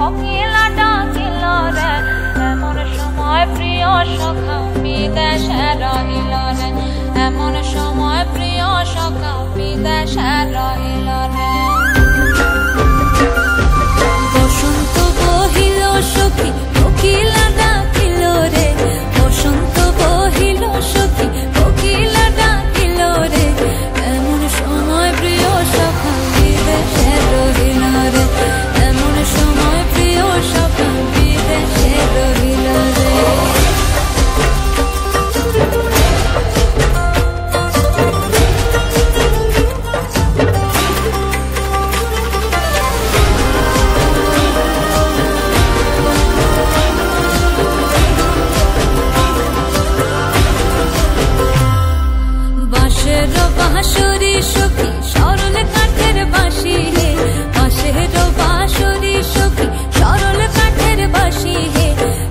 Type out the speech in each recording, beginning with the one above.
কোকিলা ডাকিল রে এমন সময় প্রিয় সখা বিদেশে রহিল রে এমন সময় প্রিয় সখা বিদেশে রহিল রে বসন্ত বহিল সখী কোকিলা ডাকিল রে বসন্ত বহিল সখী কোকিলা ডাকিল রে এমন সময় প্রিয় সখা বিদেশে রহিল রে এমন সময় প্রিয় সখা বিদেশে রহিল রে বাঁশরি সখী সরল কাঠের বাঁশি হে বাঁশের বাঁশরি সখী সরল কাঠের বাঁশি হে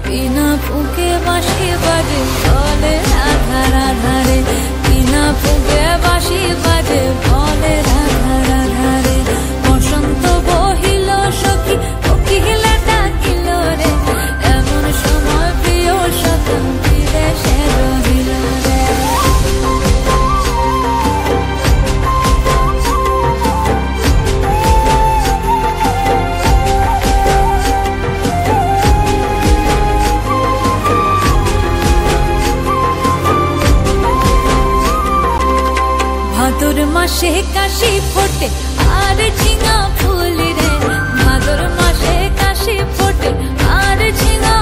বিনা ফুঁকে বাঁশি বাজে বলে রাধা রাধা রে বিনা ফুঁকে বাঁশি বাজে বলে রাধা রাধা রে বসন্ত বহিল সখী কোকিলা ডাকিল রে এমন সময় প্রিয় সখা বিদেশে রহিল রে ভাদর মাসে কাশি ফোটে আর ঝিঙা ফুল রে ভাদর মাসে কাশি ফোটে আর ঝিঙা